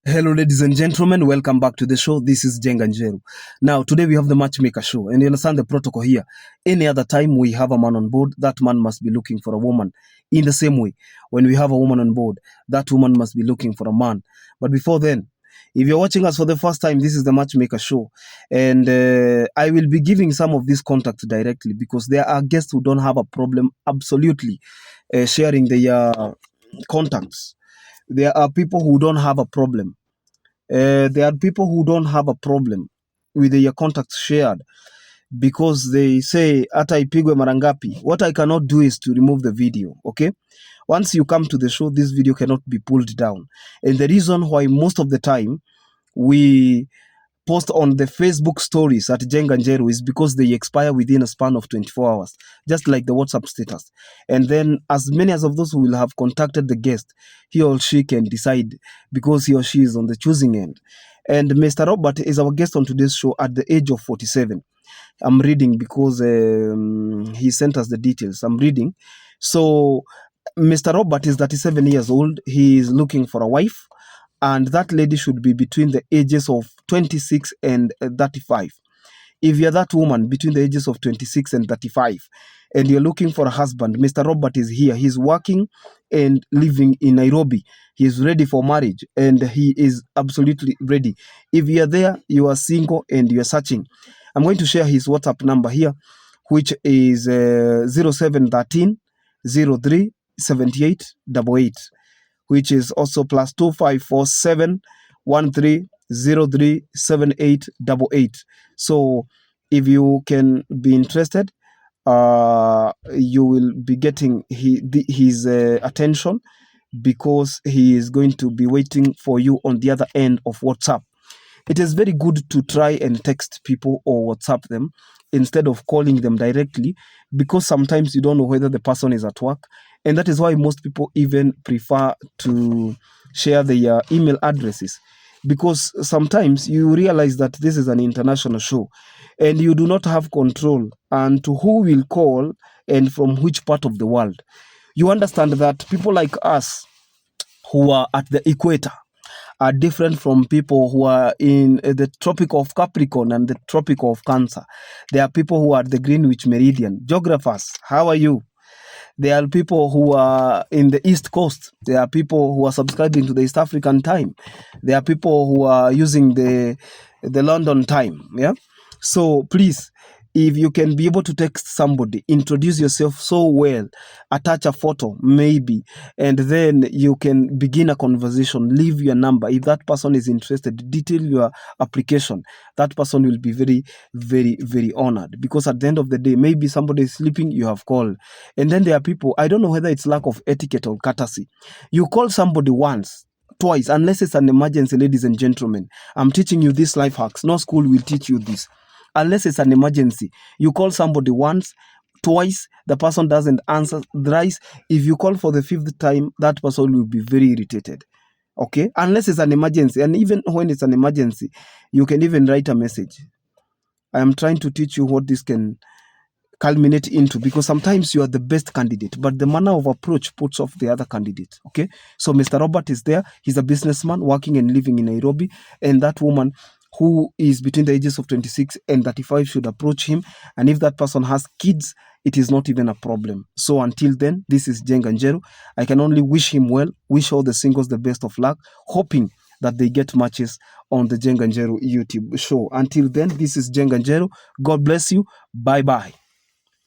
Hello, ladies and gentlemen. Welcome back to the show. This is Jenga Njeru. Now, today we have the Matchmaker show, and you understand the protocol here. Any other time we have a man on board, that man must be looking for a woman. In the same way, when we have a woman on board, that woman must be looking for a man. But before then, if you're watching us for the first time, this is the Matchmaker show, and I will be giving some of these contacts directly because there are guests who don't have a problem absolutely sharing their contacts. There are people who don't have a problem. There are people who don't have a problem with their contacts shared because they say hata ipigwe mara ngapi. What I cannot do is to remove the video, okay? Once you come to the show, this video cannot be pulled down. And the reason why most of the time we post on the Facebook stories at Jenga Njeru is because they expire within a span of 24 hours, just like the WhatsApp status. And then as many as of those who will have contacted the guest, he or she can decide because he or she is on the choosing end. And Mr. Robert is our guest on today's show at the age of 47. I'm reading because he sent us the details. I'm reading. So Mr. Robert is 37 years old. He is looking for a wife, and that lady should be between the ages of 26 and 35. If you're that woman between the ages of 26 and 35 and you're looking for a husband, Mr. Robert is here. He's working and living in Nairobi. He's ready for marriage and he is absolutely ready. If you're there, you are single and you're searching, I'm going to share his WhatsApp number here, which is 0713 03 78 88, which is also plus 2547 1303 7888. So if you can be interested, you will be getting his attention because he is going to be waiting for you on the other end of WhatsApp. It is very good to try and text people or WhatsApp them instead of calling them directly, because sometimes you don't know whether the person is at work. And that is why most people even prefer to share their email addresses, because sometimes you realize that this is an international show and you do not have control and to who will call and from which part of the world. You understand that people like us who are at the equator are different from people who are in the Tropic of Capricorn and the Tropic of Cancer. There are people who are at the Greenwich Meridian. Geographers, how are you? There are people who are in the East Coast. There are people who are subscribing to the East African time. There are people who are using the London time. Yeah. So please, if you can be able to text somebody, introduce yourself so well, attach a photo maybe, and then you can begin a conversation, leave your number. If that person is interested, detail your application. That person will be very, very, very honored, because at the end of the day, maybe somebody is sleeping, you have called. And then there are people, I don't know whether it's lack of etiquette or courtesy. You call somebody once, twice, unless it's an emergency, ladies and gentlemen. I'm teaching you these life hacks. No school will teach you this. Unless it's an emergency, you call somebody once, twice, the person doesn't answer, thrice. If you call for the fifth time, that person will be very irritated. Okay, unless it's an emergency. And even when it's an emergency, you can even write a message. I am trying to teach you what this can culminate into, because sometimes you are the best candidate, but the manner of approach puts off the other candidate. Okay, so Mr. Robert is there. He's a businessman working and living in Nairobi, and that woman who is between the ages of 26 and 35 should approach him. And if that person has kids, it is not even a problem. So until then, this is Jenga Njeru. I can only wish him well, wish all the singles the best of luck, hoping that they get matches on the Jenga Njeru YouTube show. Until then, this is Jenga Njeru. God bless you. Bye-bye.